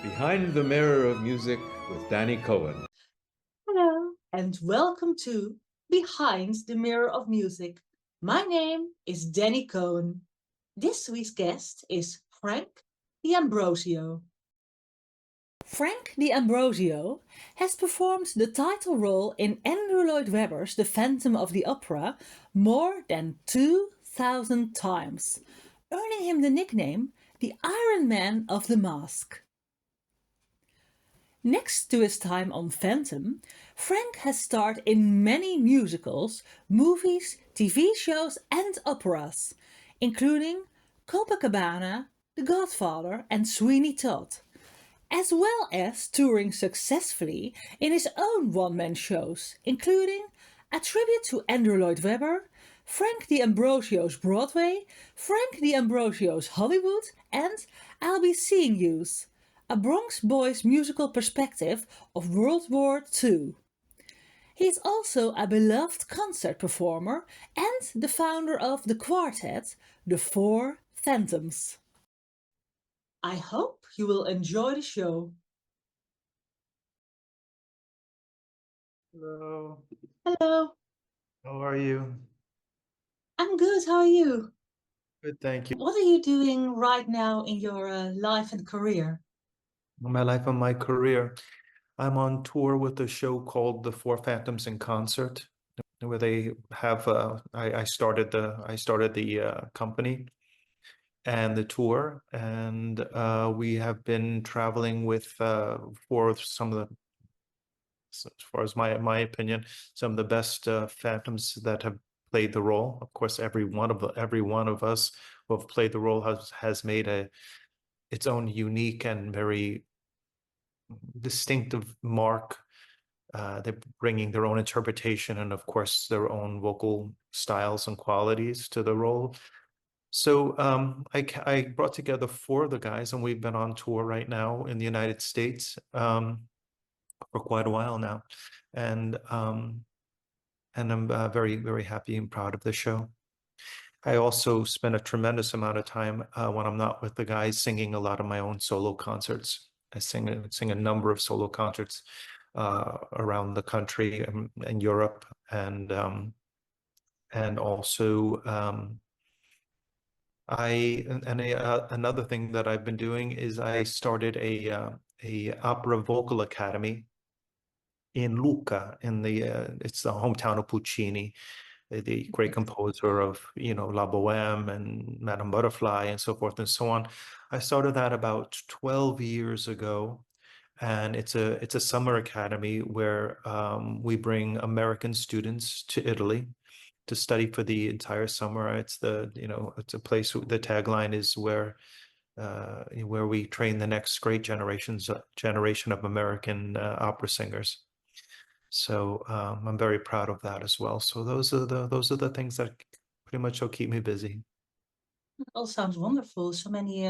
Behind the Mirror of Music with Dannii Cohen. Hello, and welcome to Behind the Mirror of Music. My name is Dannii Cohen. This week's guest is Frank D'Ambrosio. Frank D'Ambrosio has performed the title role in Andrew Lloyd Webber's The Phantom of the Opera more than 2,000 times, earning him the nickname the Iron Man of the Mask. Next to his time on Phantom, Frank has starred in many musicals, movies, TV shows and operas, including Copacabana, The Godfather and Sweeney Todd, as well as touring successfully in his own one-man shows, including a tribute to Andrew Lloyd Webber, Frank D'Ambrosio's Broadway, Frank D'Ambrosio's Hollywood and I'll Be Seeing You's, a Bronx boys musical perspective of World War II. He is also a beloved concert performer and the founder of the quartet, the Four Phantoms. I hope you will enjoy the show. Hello, Hello, how are you? I'm good. How are you? Good, thank you. What are you doing right now in your life and career? My life and my career. I'm on tour with a show called The Four Phantoms in Concert, where they have I started the company and the tour, and we have been traveling with for some of the, as far as my opinion, some of the best phantoms that have played the role. Of course, every one of us who have played the role has made its own unique and very distinctive mark. They're bringing their own interpretation and, of course, their own vocal styles and qualities to the role. So I brought together four of the guys, and we've been on tour right now in the United States for quite a while now, and I'm very, very happy and proud of the show. I also spend a tremendous amount of time when I'm not with the guys singing a lot of my own solo concerts. I sing a number of solo concerts around the country and Europe, and also another thing that I've been doing is I started a opera vocal academy in Lucca, it's the hometown of Puccini, the great composer of, La Boheme and Madame Butterfly and so forth and so on. I started that about 12 years ago, and it's a summer academy where we bring American students to Italy to study for the entire summer. It's a place. The tagline is where we train the next great generation of American opera singers. So I'm very proud of that as well. So those are the things that pretty much will keep me busy. It all sounds wonderful. So many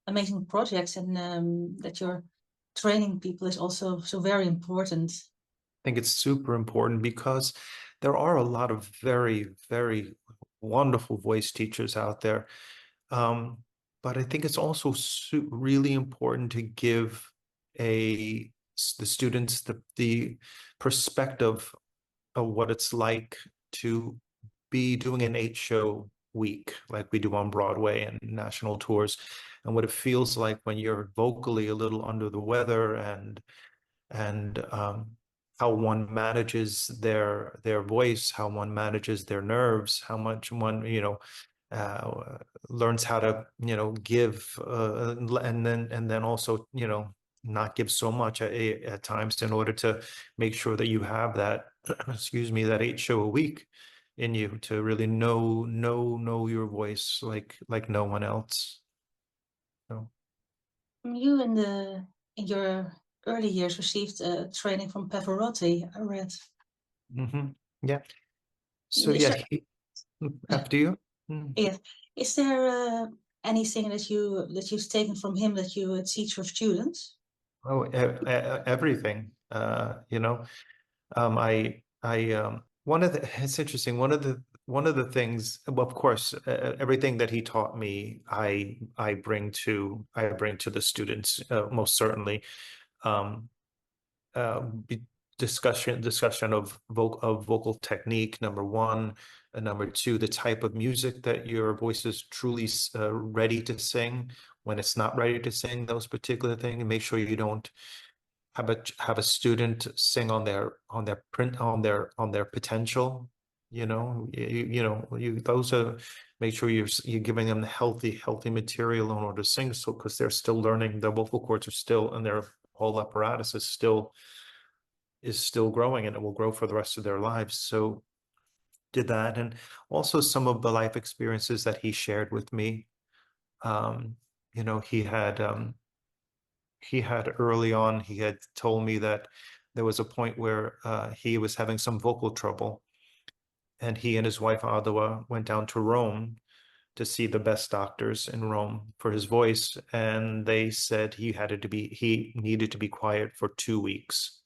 amazing projects, and that you're training people is also so very important. I think it's super important because there are a lot of very, very wonderful voice teachers out there. But I think it's also really important to give the students the perspective of what it's like to be doing an 8-show week like we do on Broadway and national tours, and what it feels like when you're vocally a little under the weather, and how one manages their voice, how one manages their nerves, how much one learns how to give, and then also not give so much at times in order to make sure that you have that excuse me, that 8-show a week in you to really know your voice like no one else. So You in your early years received training from Pavarotti, I read. yeah. So Is yeah, there, after you. Mm. yeah, is there anything that you've taken from him that you teach your students? Oh, everything. I one of the it's interesting. One of one of the things, well, of course, everything that he taught me, I bring to the students, most certainly. Um, uh, be- discussion of vocal technique, number one, and number two, the type of music that your voice is truly ready to sing. When it's not ready to sing those particular things, and make sure you don't have a student sing on their print on their potential. Those are, make sure you're giving them the healthy material in order to sing, so because they're still learning, their vocal cords are still, and their whole apparatus is still growing, and it will grow for the rest of their lives. So did that, and also some of the life experiences that he shared with me. um you know he had early on, he had told me that there was a point where he was having some vocal trouble, and he and his wife Adwa went down to Rome to see the best doctors in Rome for his voice, and they said he needed to be quiet for 2 weeks.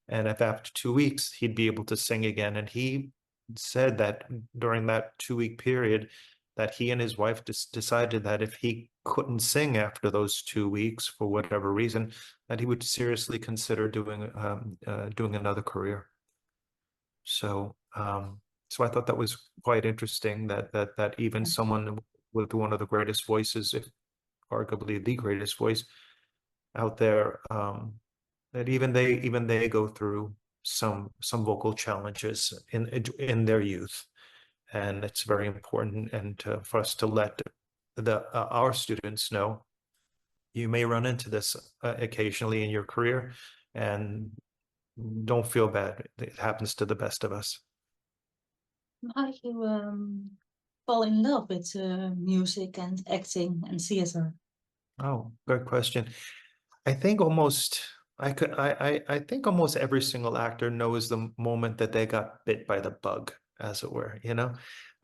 And if after 2 weeks he'd be able to sing again. And he said that during that 2 week period, that he and his wife decided that if he couldn't sing after those 2 weeks for whatever reason, that he would seriously consider doing another career. So so I thought that was quite interesting, that even someone with one of the greatest voices, if arguably the greatest voice out there, that even they go through some vocal challenges in their youth. And it's very important, and for us to let our students know, you may run into this occasionally in your career, and don't feel bad. It happens to the best of us. How did you fall in love with music and acting and theater? Oh, good question. I think almost I think almost every single actor knows the moment that they got bit by the bug, as it were, you know.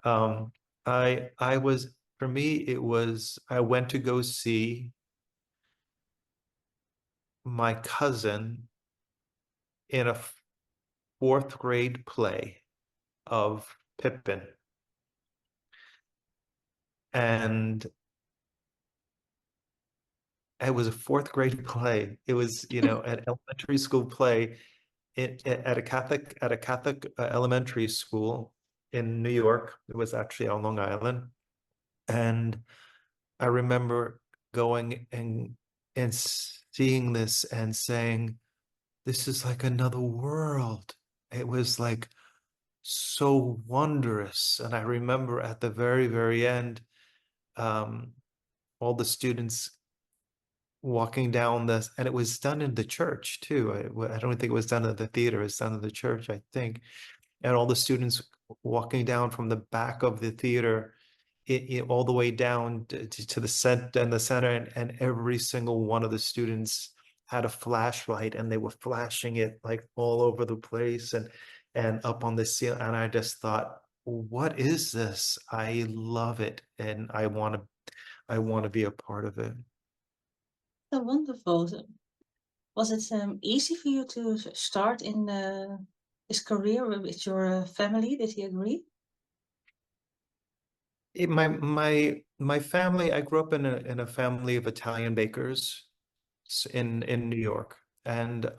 Um, I was, for me, it was, I went to go see my cousin in a fourth grade play of Pippin. And it was a fourth grade play. It was, an elementary school play at a Catholic elementary school in New York. It was actually on Long Island. And I remember going and seeing this and saying, this is like another world. It was like so wondrous. And I remember at the very, very end, um, all the students walking down this, and it was done in the church too. I don't think it was done at the theater, it was done in the church, I think. And all the students walking down from the back of the theater, all the way down to the center, and every single one of the students had a flashlight, and they were flashing it like all over the place, and up on the ceiling. And I just thought, what is this? I love it, and I want to be a part of it. So wonderful. Was it easy for you to start in this career with your family? Did he agree? My family, I grew up in a family of Italian bakers in New York. And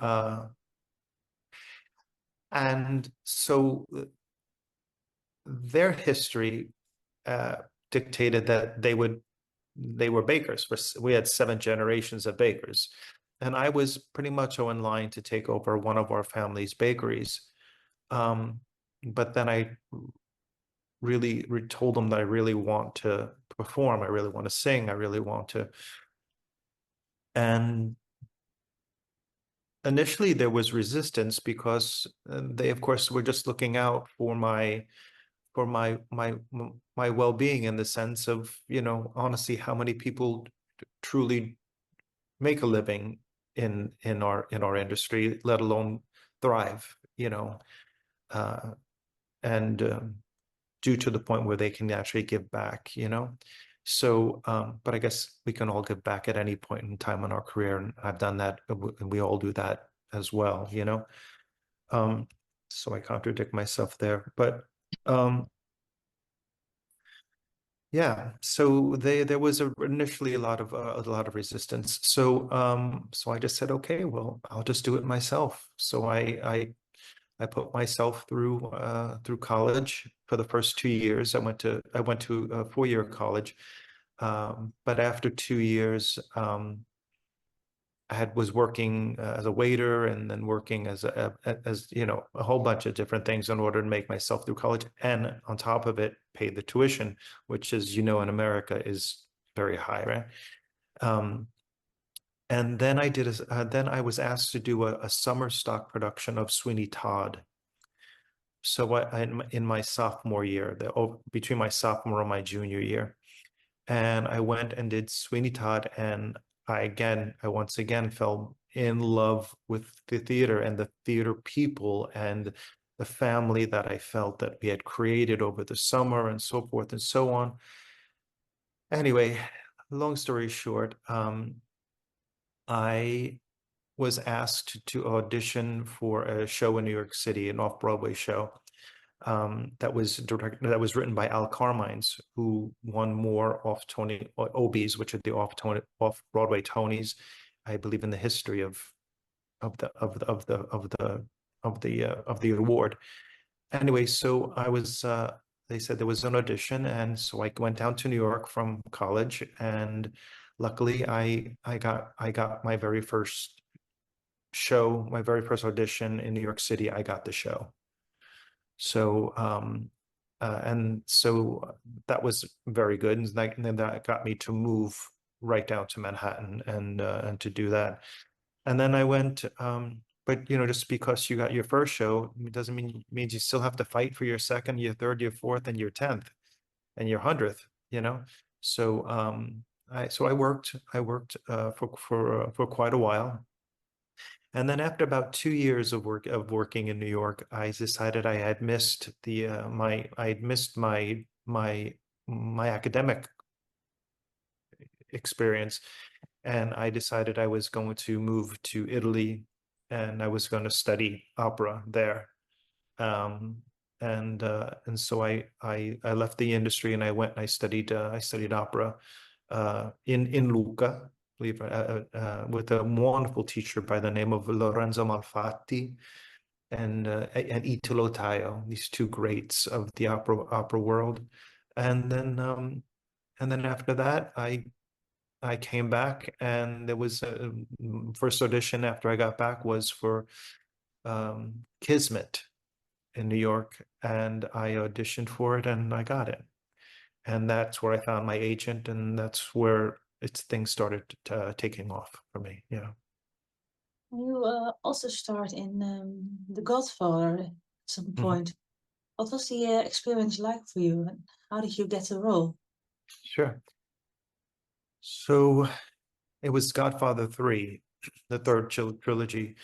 so their history uh, dictated that they were bakers. We had 7 generations of bakers, and I was pretty much in line to take over one of our family's bakeries. But then I really told them that I really want to perform, I really want to sing, I really want to. And initially there was resistance, because they, of course, were just looking out for my well-being, in the sense of, honestly, how many people truly make a living in our industry, let alone thrive, uh, and due to the point where they can actually give back. So, but I guess we can all give back at any point in time in our career, and I've done that, and we all do that as well. So I contradict myself there, but Yeah, so there was initially a lot of resistance. So I just said, okay, well, I'll just do it myself. So I put myself through college for the first 2 years. I went to a 4-year college, but after 2 years, was working as a waiter and then working as a whole bunch of different things in order to make myself through college, and on top of it, pay the tuition, which, as you know, in America is very high, right? Um, and then then I was asked to do a summer stock production of Sweeney Todd. So in my sophomore year, between my sophomore and my junior year, and I went and did Sweeney Todd, and I once again fell in love with the theater and the theater people and the family that I felt that we had created over the summer and so forth and so on. Anyway, long story short, I was asked to audition for a show in New York City, an off-Broadway show, that was written by Al Carmines, who won more off Tony Obies, which are the off Broadway Tonys, I believe, in the history of the award. Anyway, so they said there was an audition, and so I went down to New York from college, and luckily I got my very first show, my very first audition in New York City. I got the show. So, and so that was very good. And then that got me to move right down to Manhattan and to do that. And then I went, but just because you got your first show, it doesn't means you still have to fight for your second, your third, your fourth, and your 10th and your 100th. So, I worked for quite a while. And then after about 2 years of working in New York, I decided I had missed my academic experience, and I decided I was going to move to Italy, and I was going to study opera there. And so I left the industry and I went and I studied opera in Lucca, with a wonderful teacher by the name of Lorenzo Malfatti and Italo Taio, these two greats of the opera world. And then after that, I came back, and there was a first audition after I got back was for Kismet in New York, and I auditioned for it and I got it. And that's where I found my agent, and that's where things started taking off for me. Yeah. You also starred in The Godfather at some Mhm. point. What was the experience like for you, and how did you get the role? Sure. So it was Godfather 3, the third trilogy.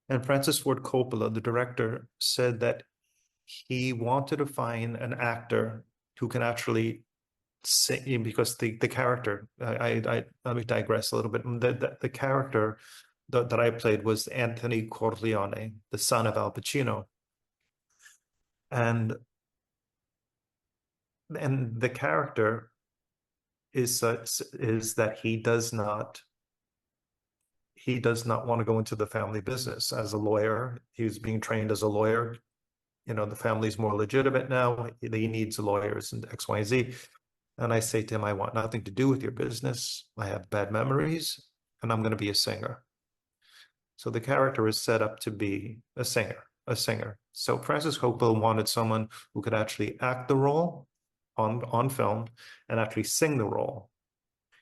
And Francis Ford Coppola, the director, said that he wanted to find an actor who can actually sing, because the character, let me digress a little bit. The character that I played was Anthony Corleone, the son of Al Pacino. And the character is that he does not want to go into the family business as a lawyer. He was being trained as a lawyer. The family's more legitimate now. He needs lawyers and X, Y, and Z. And I say to him, I want nothing to do with your business. I have bad memories, and I'm going to be a singer. So the character is set up to be a singer. So Francis Coppola wanted someone who could actually act the role on film and actually sing the role.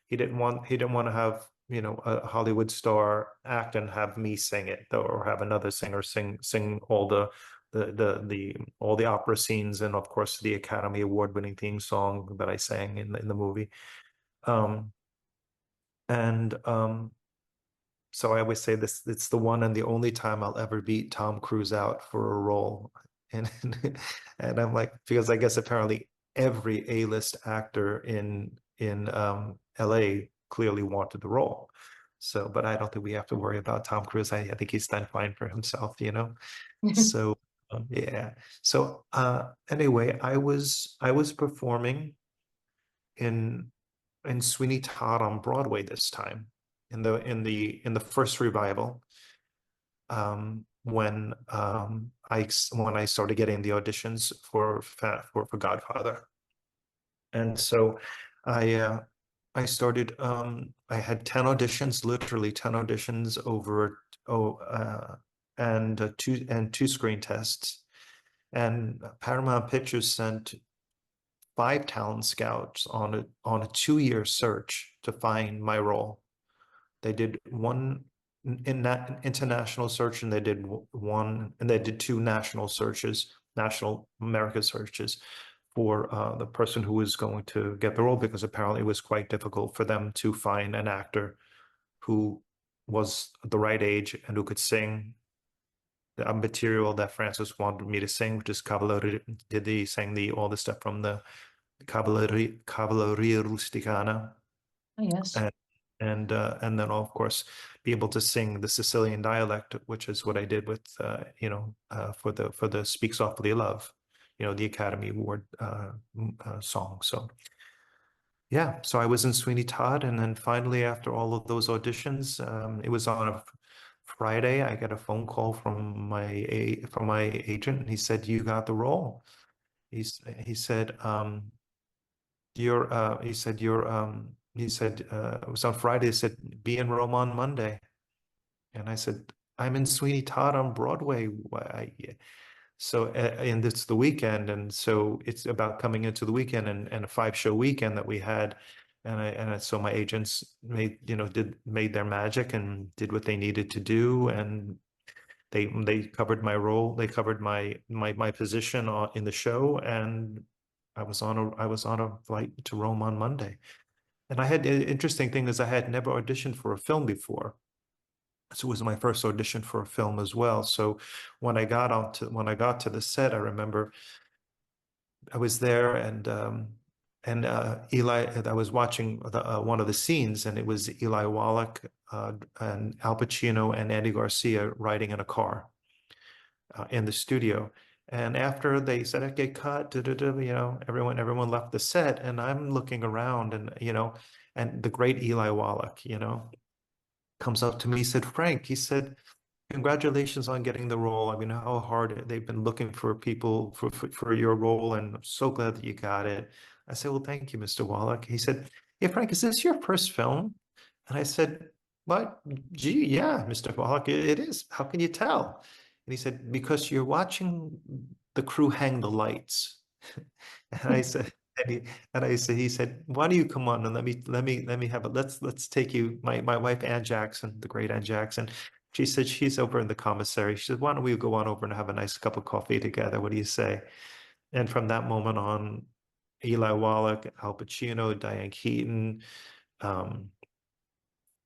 He didn't want to have a Hollywood star act and have me sing it, or have another singer sing all all the opera scenes, and of course the Academy Award winning theme song that I sang in the movie. Um, and So I always say this, it's the one and the only time I'll ever beat Tom Cruise out for a role. And and I'm like, because I guess apparently every A-list actor in LA clearly wanted the role. So, but I don't think we have to worry about Tom Cruise. I think he's done fine for himself. So yeah. So anyway, I was performing in Sweeney Todd on Broadway this time in the first revival, when I started getting the auditions for Godfather. And so I started, I had 10 auditions, literally 10 auditions over, and two screen tests. And Paramount Pictures sent 5 talent scouts on a 2-year search to find my role. They did one in that international search, and they did 2 national searches, national America searches for the person who was going to get the role, because apparently it was quite difficult for them to find an actor who was the right age and who could sing the material that Francis wanted me to sing, which is Cavalleria. He sang all the stuff from the Cavalleria Rusticana. Oh, yes. And then of course be able to sing the Sicilian dialect, which is what I did with for the Speak Softly Love, the Academy Award song. So yeah, so I was in Sweeney Todd, and then finally, after all of those auditions, it was on a Friday. I got a phone call from my agent, and he said, "You got the role." He said, it was on Friday. He said, "Be in Rome on Monday." And I said, "I'm in Sweeney Todd on Broadway." Why? So, and it's the weekend. And so it's about coming into the weekend, and a 5-show weekend that we had. So my agents made their magic and did what they needed to do. And they covered my role. They covered my position in the show. And I was on a flight to Rome on Monday. And I had, the interesting thing is I had never auditioned for a film before. So it was my first audition for a film as well. So when I got to the set, I remember I was there, and I was watching one of the scenes, and it was Eli Wallach, and Al Pacino and Andy Garcia riding in a car in the studio. And after they said, "Okay, cut," everyone left the set, and I'm looking around, and and the great Eli Wallach, comes up to me. He said, "Frank," he said, "congratulations on getting the role. I mean, how hard they've been looking for people for your role, and I'm so glad that you got it." I said, "Well, thank you, Mr. Wallach." He said, "Hey, Frank, is this your first film?" And I said, "What? Gee, yeah, Mr. Wallach, it is. How can you tell?" And he said, "Because you're watching the crew hang the lights." And I said, he said, "Why don't you come on and let me have it. Let's take you." My wife, Ann Jackson, the great Ann Jackson, she said she's over in the commissary. She said, "Why don't we go on over and have a nice cup of coffee together? What do you say?" And from that moment on, Eli Wallach, Al Pacino, Diane Keaton, um,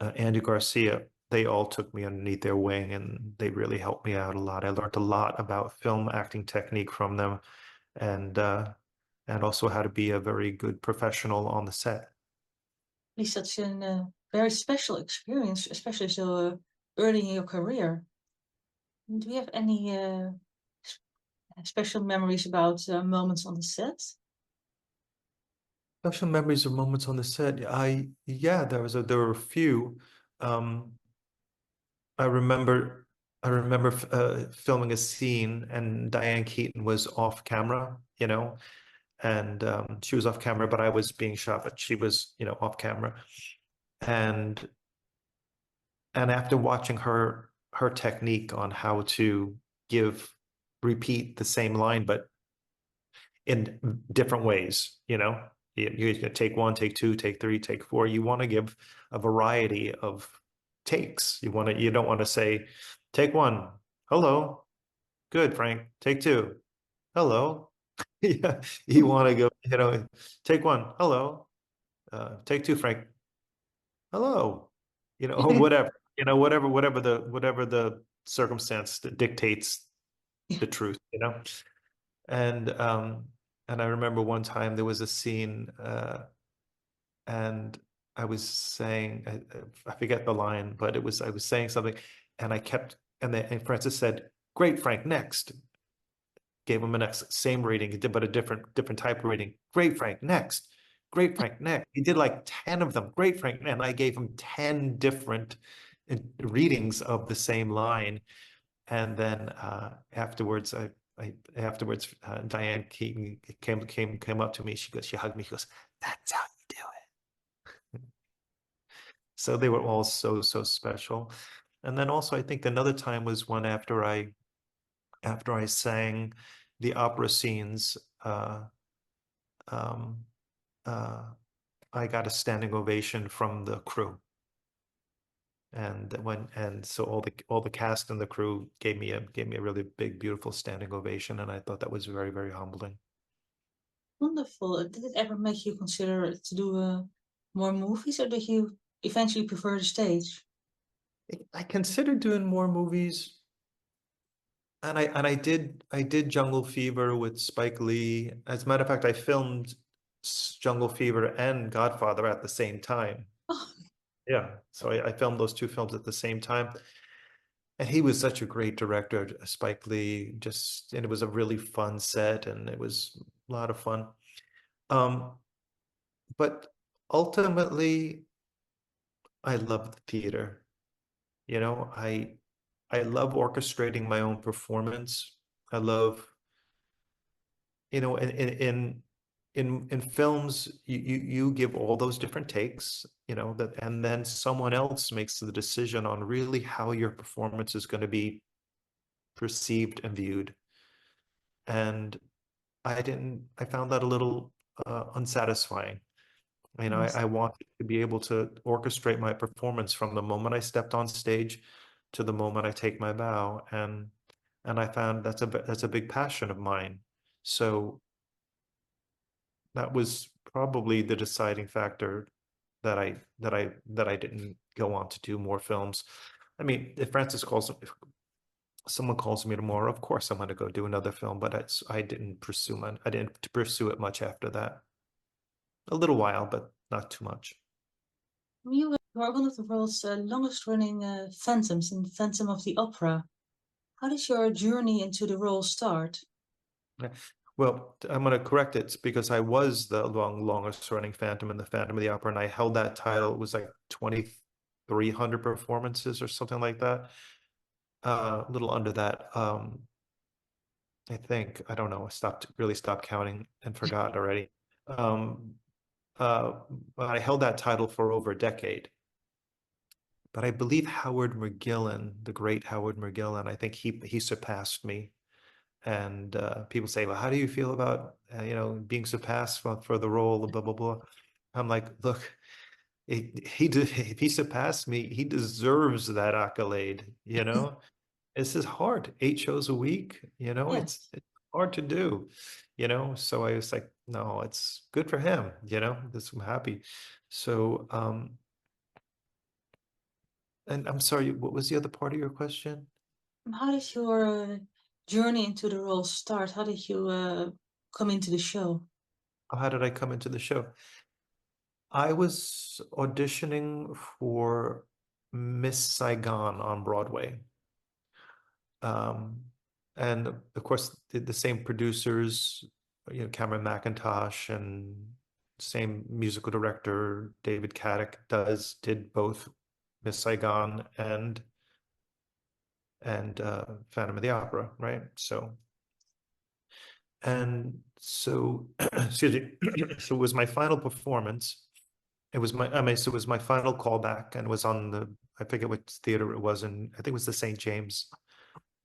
Andy Garcia, they all took me underneath their wing, and they really helped me out a lot. I learned a lot about film acting technique from them, and also how to be a very good professional on the set. At least that's a very special experience, especially so early in your career. Do you have any special memories about moments on the set? Special memories of moments on the set. Yeah, there were a few. Um, I remember filming a scene, and Diane Keaton was off camera, and she was off camera, but I was being shot, but she was, off camera. And after watching her technique on how to repeat the same line, but in different ways, you take 1, take 2, take 3, take 4. You want to give a variety of takes. You don't want to say, "Take 1, hello, good, Frank. Take 2, hello." Yeah, you want to go, "Take 1, hello, take 2, Frank, hello," or whatever, whatever the circumstance that dictates the truth, And I remember one time there was a scene, and I was saying, I forget the line, but I was saying something, and and Francis said, "Great, Frank, next." Gave him a next, same reading, but a different type of reading. "Great, Frank, next." Great Frank, next. He did like 10 of them. Great Frank, and I gave him 10 different readings of the same line. And then afterwards, Diane Keaton came up to me. She hugged me. She goes, "That's how you do it." So they were all so special. And then also, I think another time was when after I sang the opera scenes, um, I got a standing ovation from the crew. And so all the cast and the crew gave me a really big, beautiful standing ovation, and I thought that was very, very humbling. Wonderful. Did it ever make you consider to do more movies, or did you eventually prefer the stage? I considered doing more movies, and I did Jungle Fever with Spike Lee. As a matter of fact, I filmed Jungle Fever and Godfather at the same time. Oh, Yeah, so I filmed those two films at the same time. And he was such a great director, Spike Lee, and it was a really fun set, and it was a lot of fun. But ultimately, I love the theater. You know, I love orchestrating my own performance. I love, in films, you give all those different takes, and then someone else makes the decision on really how your performance is going to be perceived and viewed. And I found that a little unsatisfying. yes. I wanted to be able to orchestrate my performance from the moment I stepped on stage to the moment I take my bow. And I found that's a big passion of mine. So that was probably the deciding factor that I didn't go on to do more films. I mean, if someone calls me tomorrow, of course I'm going to go do another film, but I didn't pursue it much after that. A little while, but not too much. You were one of the world's longest running Phantoms in Phantom of the Opera. How did your journey into the role start? Yeah. Well, I'm going to correct it because I was the longest running Phantom in the Phantom of the Opera, and I held that title. It was like 2,300 performances or something like that. A little under that. I think, I don't know, really stopped counting and forgot already. Um, but I held that title for over a decade. But I believe Howard McGillen, the great Howard McGillen, I think he surpassed me. And people say, "Well, how do you feel about being surpassed for the role of blah blah blah?" I'm like, look, if he surpassed me, he deserves that accolade. This is hard. 8 shows a week. Yes. It's hard to do. So I was like, no, it's good for him. I'm happy. So and I'm sorry, what was the other part of your question? How did your journey into the role start? How did you come into the show? How did I come into the show? I was auditioning for Miss Saigon on Broadway. Um, and of course, the same producers, Cameron McIntosh, and same musical director, David Caddick, did both Miss Saigon and Phantom of the Opera, right? Excuse me. So it was my final performance. So it was my final callback, and it was I forget what theater it was in. I think it was the St. James.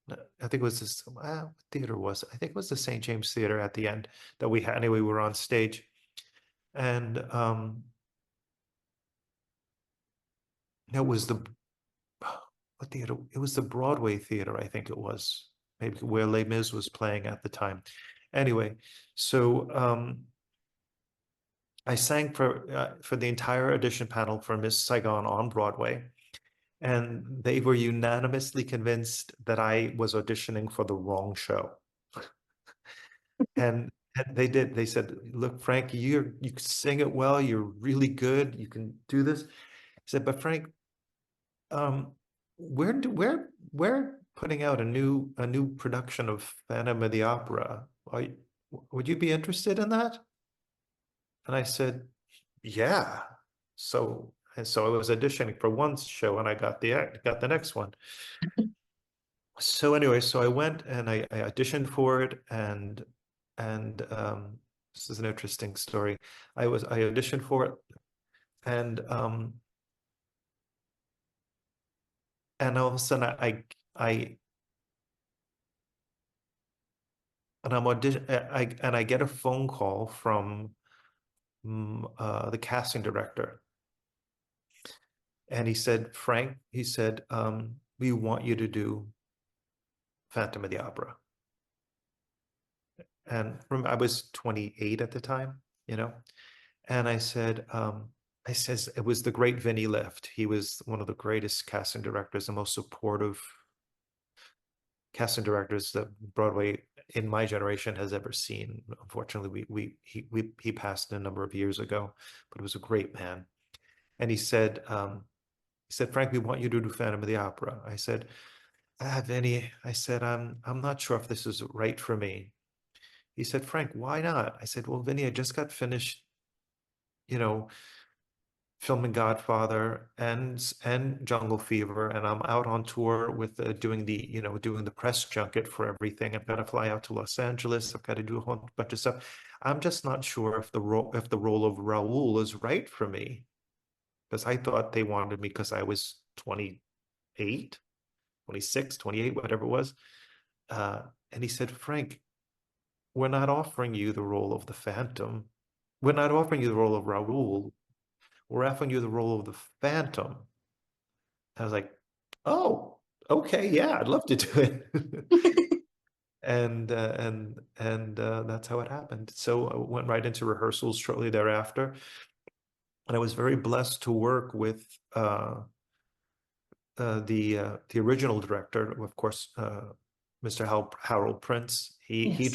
I think it was what theater was it? I think it was the St. James Theater at the end that we had. Anyway, we were on stage, and it was what theater? It was the Broadway theater, I think it was, maybe where Les Mis was playing at the time. Anyway, so I sang for the entire audition panel for Miss Saigon on Broadway, and they were unanimously convinced that I was auditioning for the wrong show. And they did. They said, "Look, Frank, you can sing it well. You're really good. You can do this." I said, "But Frank, um, we're putting out a new production of Phantom of the Opera. Would you be interested in that?" And I said, yeah. So I was auditioning for one show and I got the next one. So anyway, so I went and I auditioned for it, and this is an interesting story. I auditioned for it, and and all of a sudden I and I'm audition I get a phone call from the casting director, and he said, Frank, he said, we want you to do Phantom of the Opera. And I was 28 at the time, you know, and I says it was the great Vinnie Lift. He was one of the greatest casting directors, the most supportive casting directors that Broadway in my generation has ever seen. Unfortunately, he passed a number of years ago, but he was a great man. And he said, Frank, we want you to do Phantom of the Opera. I said, Vinny, I said, I'm not sure if this is right for me. He said, Frank, why not? I said, well, Vinny, I just got finished, you know, filming Godfather and Jungle Fever, and I'm out on tour with doing the press junket for everything. I've got to fly out to Los Angeles. I've got to do a whole bunch of stuff. I'm just not sure if the role of Raoul is right for me, because I thought they wanted me because I was 28, 26, 28, whatever it was. And he said, Frank, we're not offering you the role of the Phantom. We're not offering you the role of Raoul. We're offering you the role of the Phantom. I was like, oh, okay, yeah, I'd love to do it. And that's how it happened. So I went right into rehearsals shortly thereafter, and I was very blessed to work with the original director, of course, Mr. Hal Prince. Yes.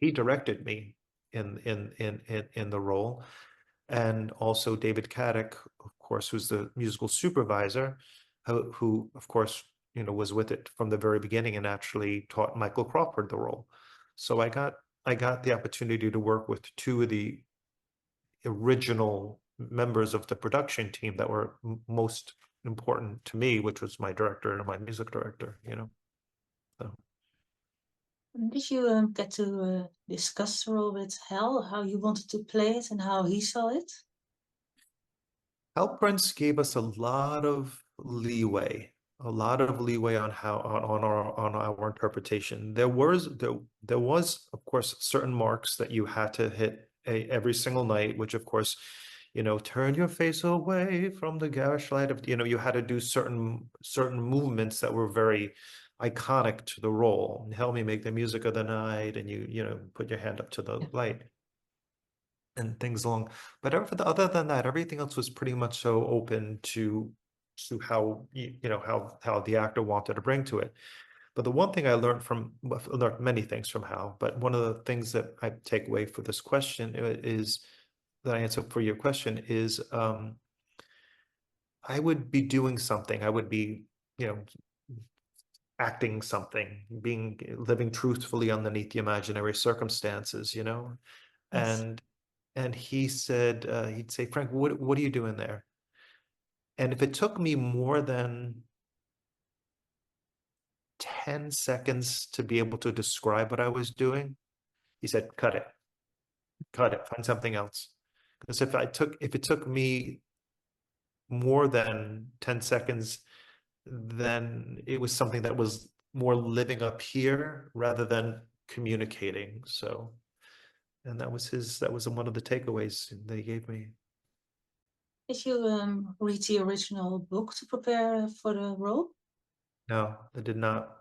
He directed me in the role, and also David Caddick, of course, who's the musical supervisor, who of course was with it from the very beginning and actually taught Michael Crawford the role. So I got the opportunity to work with two of the original members of the production team that were most important to me, which was my director and my music director, So Did you get to discuss the role with Hal, how you wanted to play it and how he saw it? Hal Prince gave us a lot of leeway on how on our interpretation. There was of course certain marks that you had to hit every single night, which of course, turn your face away from the garish light of, you had to do certain movements that were very iconic to the role. Help me make the music of the night, and you put your hand up to the light and things along. But other than that, everything else was pretty much so open to how how the actor wanted to bring to it. But the one thing I learned many things from Hal, but one of the things that I take away for this question is that I answer for your question is I would be doing something. I would be, acting something, living truthfully underneath the imaginary circumstances, Yes. and he said, he'd say, Frank, what are you doing there? And if it took me more than 10 seconds to be able to describe what I was doing, he said, cut it, find something else. Because if it took me more than 10 seconds, then it was something that was more living up here rather than communicating. So, and that was one of the takeaways they gave me. Did you read the original book to prepare for the role? No, I did not.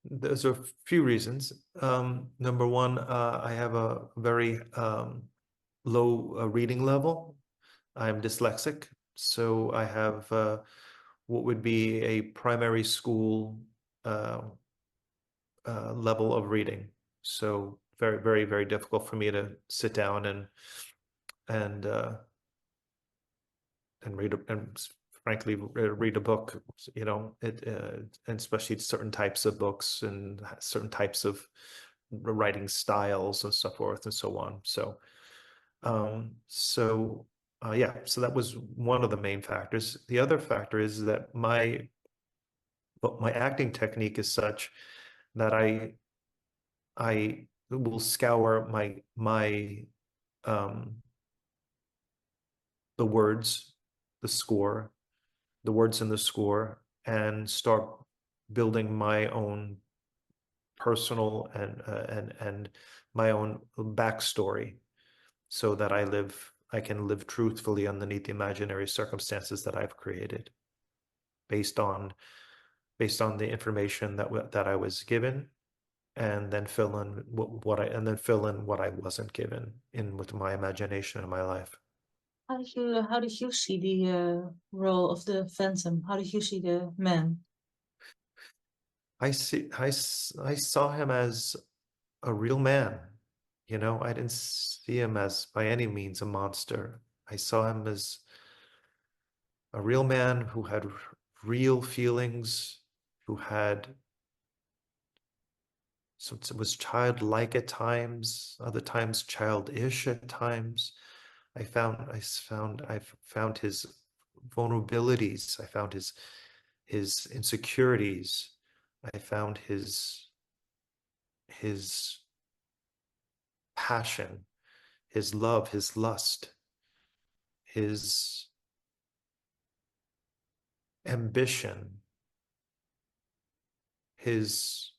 There's a few reasons. Number one, I have a very low reading level. I'm dyslexic, so I have what would be a primary school uh, level of reading. So very, very, very difficult for me to sit down and uh, and frankly read a book. And especially certain types of books and certain types of writing styles and so forth and so on. So So yeah, so that was one of the main factors. The other factor is that my acting technique is such that I will scour um the words, the score, the words in the score, and start building my own personal and my own backstory, so that I can live truthfully underneath the imaginary circumstances that I've created, based on the information that I was given, and then fill in what I wasn't given in with my imagination in my life. How did you see the role of the Phantom? How did you see the man? I saw him as a real man. You know, I didn't see him as by any means a monster. I saw him as a real man who had real feelings, who had so it was childlike at times, other times childish at times. I found his vulnerabilities. I found his insecurities. I found his passion, his love, his lust, his ambition, his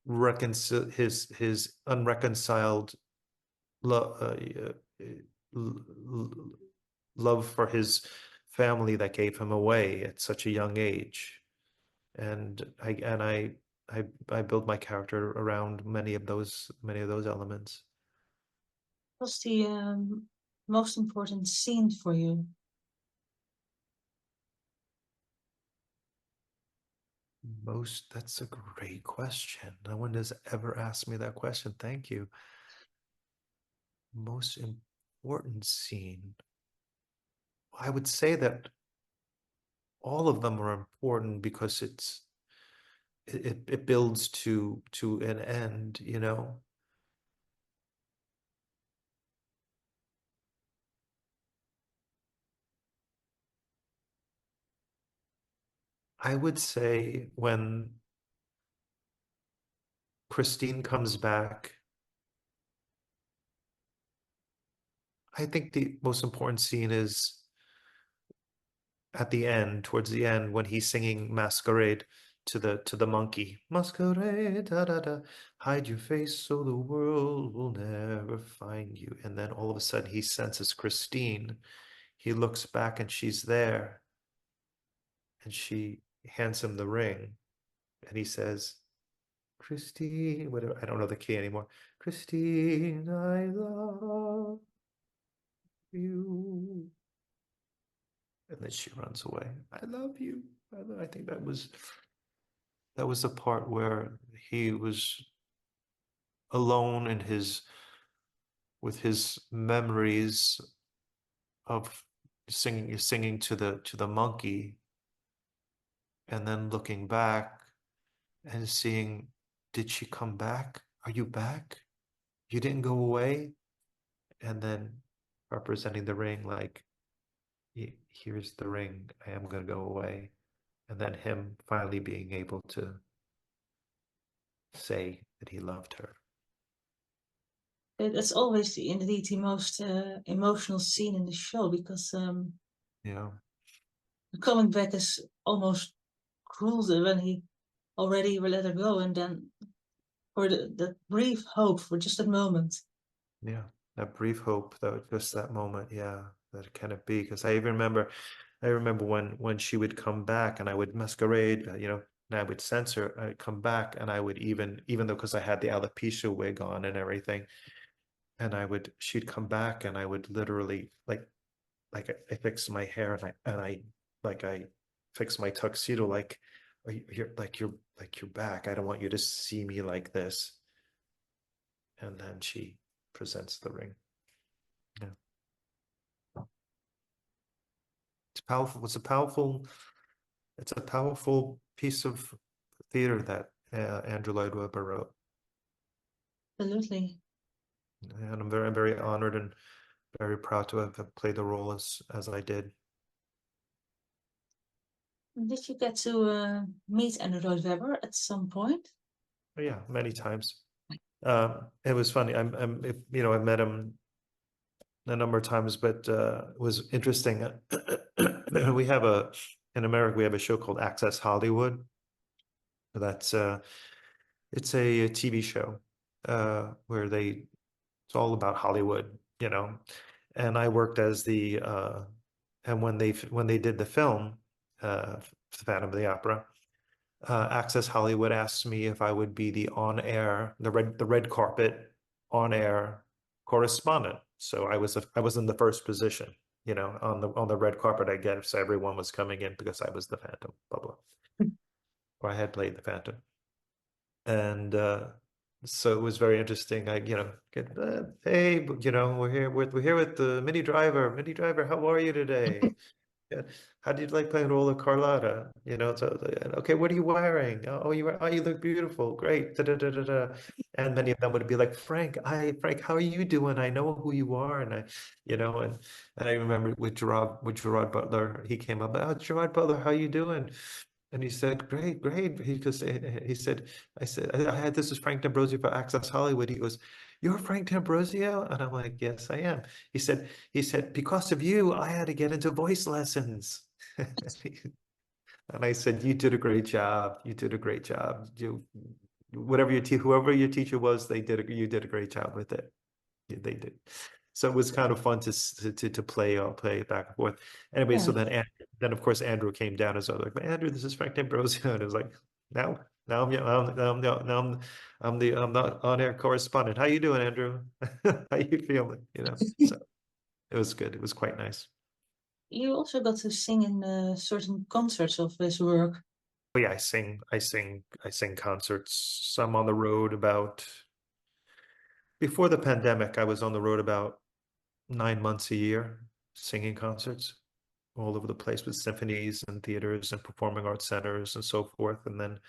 his unreconciled love for his family that gave him away at such a young age. And I build my character around many of those elements. What's the most important scene for you? That's a great question. No one has ever asked me that question. Thank you. Most important scene. I would say that all of them are important because it builds to an end, you know. I would say when Christine comes back, I think the most important scene is at the end, towards the end, when he's singing Masquerade to the monkey. Masquerade, da da da, hide your face so the world will never find you. And then all of a sudden he senses Christine. He looks back and she's there. And she hands him the ring. And he says, Christine, whatever, I don't know the key anymore. Christine, I love you. And then she runs away. I love you. I think that was the part where he was alone in his with his memories of singing to the monkey, and then looking back and seeing, did she come back? Are you back? You didn't go away? And then representing the ring, like, here's the ring, I am going to go away. And then him finally being able to say that he loved her. It's always indeed the most emotional scene in the show because Yeah. coming back is almost cruel when he already let her go, and then for that brief hope for just a moment. Yeah, that brief hope, that just that moment, yeah, that can it be? Because I remember when she would come back and I would masquerade, you know, and I would censor, I'd come back and I would even though because I had the alopecia wig on and everything, and she'd come back and I would literally I fix my hair and I fix my tuxedo like, you're back. I don't want you to see me like this. And then she presents the ring. Yeah. It's powerful. It's a powerful piece of theater that Andrew Lloyd Webber wrote. Absolutely. And I'm very honored very proud to have played the role as I did. Did you get to meet Andrew Lloyd Webber at some point? But yeah, many times. It was funny. I've met him a number of times, but it was interesting. In America, we have a show called Access Hollywood. That's it's a TV show where it's all about Hollywood, And I worked as and when they did the film, Phantom of the Opera, Access Hollywood asked me if I would be the red carpet on air correspondent. So I was in the first position, on the red carpet, I guess. So everyone was coming in because I was the Phantom, blah blah, or I had played the Phantom, and so it was very interesting. Hey, we're here with the Mini Driver. Mini Driver, how are you today? Yeah. How do you like playing role of Carlotta? Okay, what are you wearing? Oh, you look beautiful. Great. Da, da, da, da, da. And many of them would be like, Frank, how are you doing? I know who you are. And I remember with Gerard Butler, he came up, oh, Gerard Butler, how you doing? And he said, great, great. This is Frank D'Ambrosio for Access Hollywood. He goes, you're Frank D'Ambrosio? And I'm like, yes, I am. He said, because of you, I had to get into voice lessons. And I said, you did a great job. You did a great job. Whoever your teacher was, you did a great job with it. They did. So it was kind of fun to play back and forth. Anyway, Yeah. so then of course Andrew came down as well. Like, Andrew, this is Frank D'Ambrosio, and it was like, now I'm the on-air correspondent. How you doing, Andrew? How you feeling? So it was good. It was quite nice. You also got to sing in certain concerts of his work. But yeah, I sing concerts. Some on the road before the pandemic. I was on the road about 9 months a year singing concerts all over the place with symphonies and theaters and performing arts centers and so forth. And then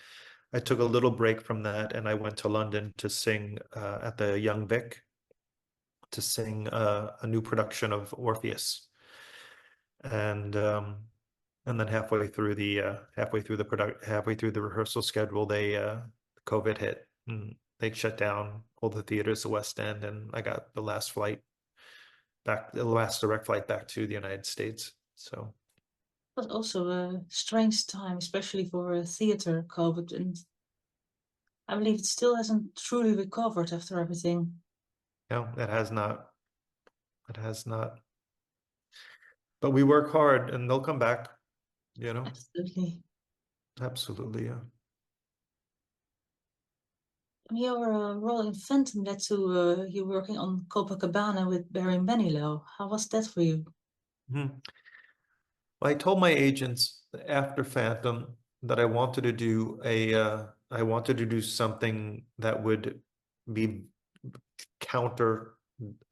I took a little break from that and I went to London to sing at the Young Vic, to sing a new production of Orpheus. And then halfway through the rehearsal schedule, COVID hit and they shut down all the theaters, the West End, and I got the last direct flight back to the United States. So It was also a strange time, especially for theater, COVID, and I believe it still hasn't truly recovered after everything. no, it has not. It has not. But we work hard and they'll come back, Absolutely. Absolutely, yeah. Your role in Phantom led to you working on Copacabana with Barry Manilow. How was that for you? Well, I told my agents after Phantom that I wanted to do something that would be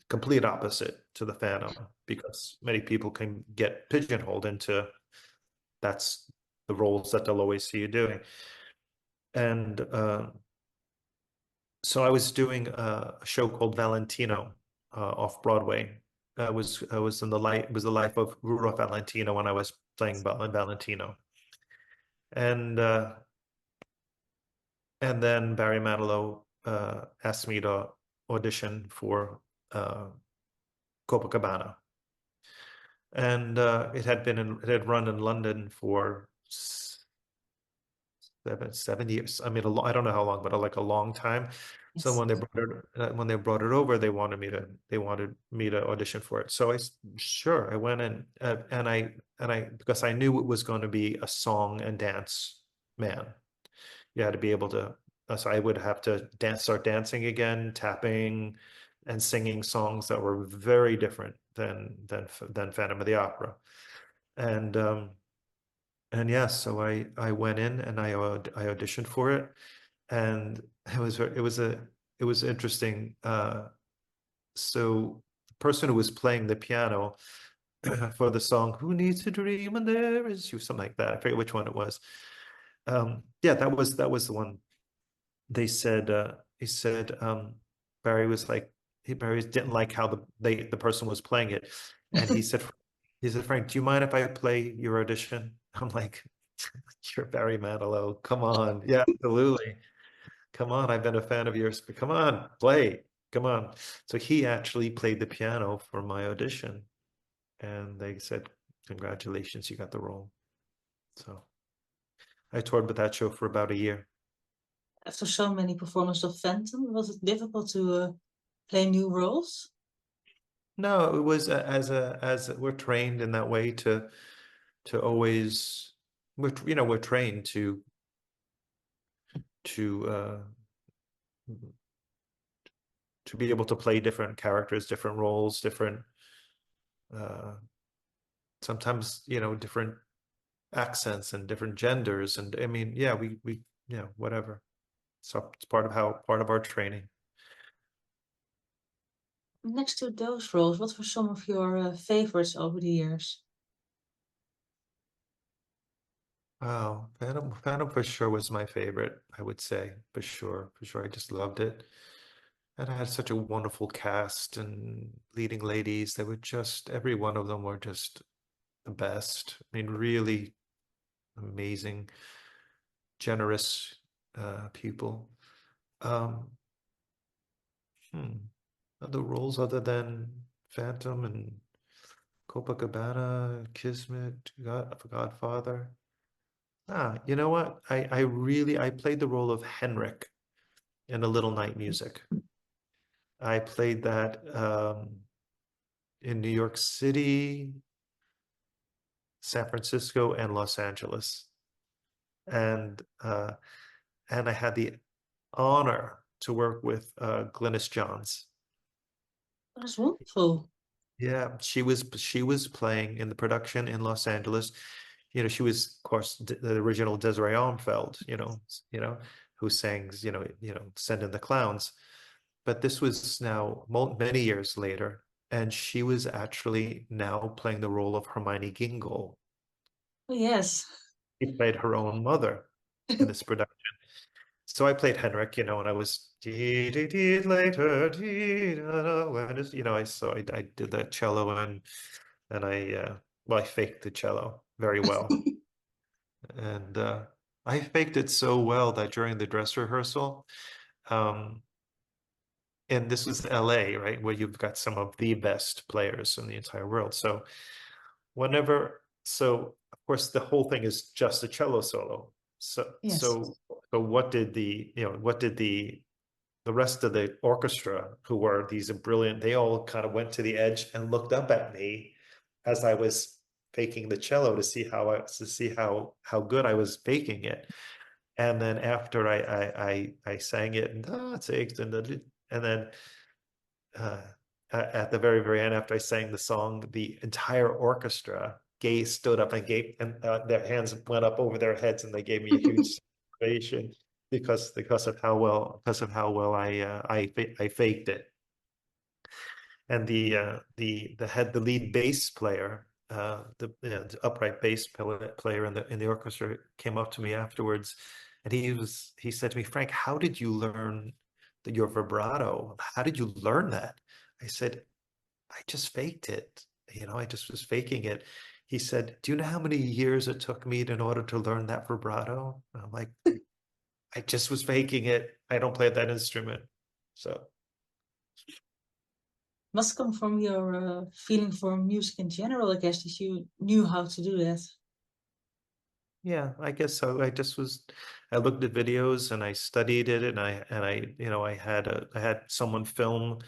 complete opposite to the Phantom, because many people can get pigeonholed into that's the roles that they'll always see you doing. And so I was doing a show called Valentino off Broadway. I was in it was the life of Rudolph Valentino when I was playing Valentino. And then Barry Manilow asked me to audition for Copacabana. And it had run in London for 7 years. I mean, I don't know how long, but like a long time. So Yes. when they brought it over, they wanted me to audition for it. So I went in, because I knew it was going to be a song and dance man. You had to be able to. So I would have to start dancing again, tapping, and singing songs that were very different than Phantom of the Opera, and yes, so I went in and I auditioned for it, and it was interesting. So the person who was playing the piano for the song "Who Needs to Dream When There Is You," something like that. I forget which one it was. Yeah, that was the one. They said he said Barry was like Barry didn't like how the person was playing it, and he said, Frank, do you mind if I play your audition? I'm like, you're Barry Manilow. Come on, yeah, absolutely. Come on, I've been a fan of yours. But come on, play. Come on. So he actually played the piano for my audition, and they said, congratulations, you got the role. So I toured with that show for about a year. After so many performances of Phantom, was it difficult to play new roles? No, it was as we're trained in that way to always we're trained to to be able to play different characters, different roles, different uh sometimes different accents and different genders, and I mean, yeah, we yeah, whatever. So it's part of our training. Next to those roles, what were some of your favorites over the years? Oh, Phantom for sure was my favorite, I would say, for sure, for sure. I just loved it. And I had such a wonderful cast and leading ladies. They were just, every one of them were just the best. I mean, really amazing, generous people. Um, Other roles other than Phantom and Copacabana, Kismet, Godfather. You know what? I played the role of Henrik in A Little Night Music. I played that in New York City, San Francisco, and Los Angeles. And I had the honor to work with Glynis Johns. That's wonderful. Yeah, she was playing in the production in Los Angeles. She was, of course, the original Desiree Armfeld, who sings, Send in the Clowns. But this was now many years later, and she was actually now playing the role of Hermione Gingold. Oh, yes. She played her own mother in this production. So I played Henrik, and I was dee, dee, dee, later, dee, da, da, I did the cello, and I faked the cello very well. And I faked it so well that during the dress rehearsal, um, and this was LA, right, where you've got some of the best players in the entire world. So of course the whole thing is just a cello solo. So Yes. so so what did the rest of the orchestra, who were these brilliant, they all kind of went to the edge and looked up at me as I was faking the cello to see how good I was faking it. And then after I sang it, and it's eight, and then uh, at the very, very end, after I sang the song, the entire orchestra stood up and gave, and their hands went up over their heads, and they gave me a huge ovation because of how well I faked it. And the lead bass player, the upright bass player in the orchestra, came up to me afterwards, and he said to me, Frank, how did you learn your vibrato? How did you learn that? I said, I just faked it. I just was faking it. He said, do you know how many years it took me in order to learn that vibrato? And I'm like, I just was faking it. I don't play that instrument. So Must come from your feeling for music in general, I guess, that you knew how to do that. yeah, I guess so. I looked at videos and I studied it, and I had someone film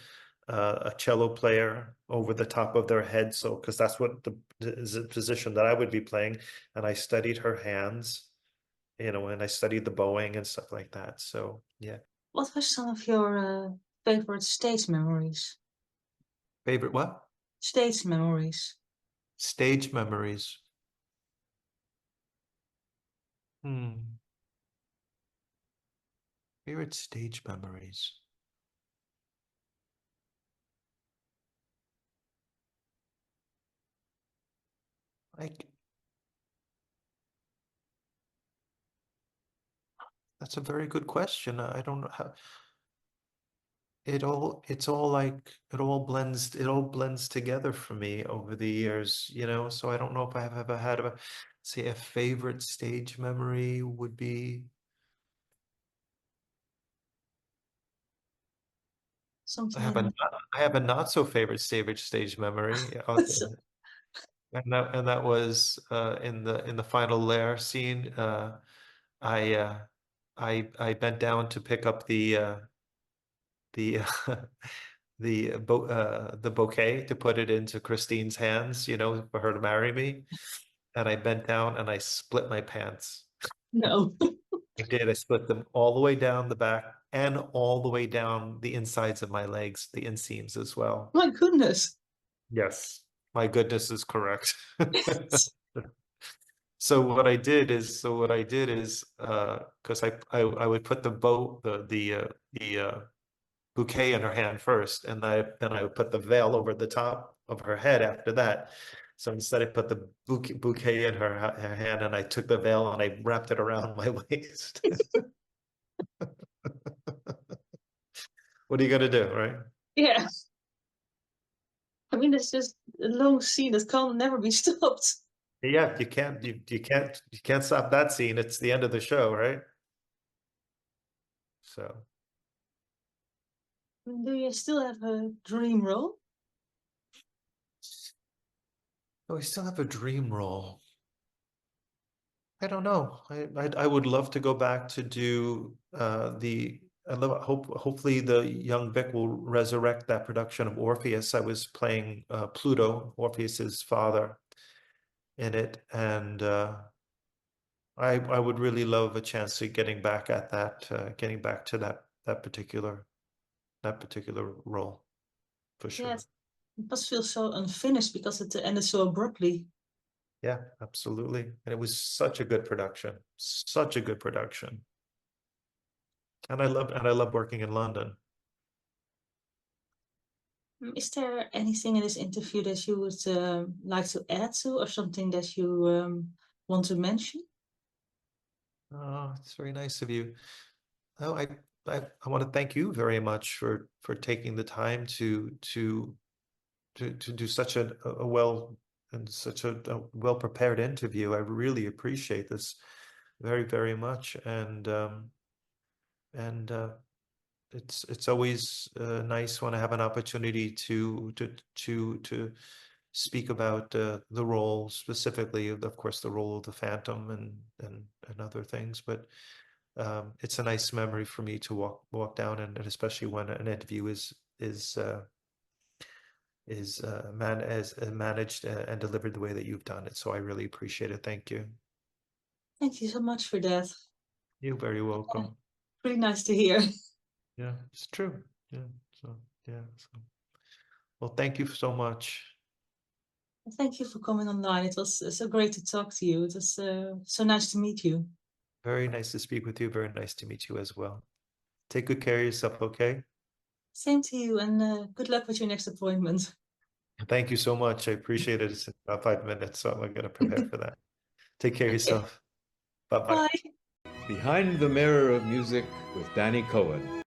a cello player over the top of their head. So, because that's what is the position that I would be playing. And I studied her hands, and I studied the bowing and stuff like that. So, yeah. What were some of your favorite stage memories? Favorite what? Stage memories. Stage memories. Hmm. Favorite stage memories. Like, that's a very good question. I don't know how. it's all like it all blends together for me over the years, you know. So I don't know if I've ever had a say a favorite stage memory would be. Something. I have a not so favorite stage memory. And that was in the final lair scene. I I bent down to pick up the the bouquet to put it into Christine's hands, you know, for her to marry me. And I bent down and I split my pants. No. I did. I split them all the way down the back and all the way down the insides of my legs, the inseams as well. My goodness. Yes, my goodness is correct. So what I did is because I would put the bow the bouquet in her hand first, and then I would put the veil over the top of her head after that. So instead, I put the bouquet in her hand, and I took the veil and I wrapped it around my waist. What are you gonna do, right? Yeah. I mean, it's just a long scene that can never be stopped. Yeah, you can't stop that scene. It's the end of the show, right? So, Do you still have a dream role? oh, we still have a dream role. I don't know. I would love to go back to do hopefully the young Vic will resurrect that production of Orpheus. I was playing Pluto, Orpheus's father, in it, and I would really love a chance to getting back at that, getting back to that particular role for Yeah, sure. it must feel so unfinished because it ended so abruptly. Yeah, absolutely. And it was such a good production, such a good production. And I love working in London. Is there anything in this interview that you would like to add to, or something that you want to mention? Oh, it's very nice of you. Oh, I want to thank you very much for taking the time to do such a well and such a well prepared interview. I really appreciate this very, very much. And it's always nice when I have an opportunity to speak about the role specifically, of course, the role of the Phantom and other things. But it's a nice memory for me to walk down, and especially when an interview is managed and delivered the way that you've done it. So I really appreciate it. Thank you. Thank you so much for that. You're very welcome. Really nice to hear. Yeah, it's true. Yeah. So yeah. So well, thank you so much. Thank you for coming online. It was so great to talk to you. It was so nice to meet you. Very nice to speak with you. Very nice to meet you as well. Take good care of yourself, okay? Same to you, and good luck with your next appointment. Thank you so much. I appreciate it. It's in about 5 minutes, so I'm going to prepare for that. Take care of Okay, yourself. Bye-bye. bye. Behind the Mirror of Music with Dannii Cohen.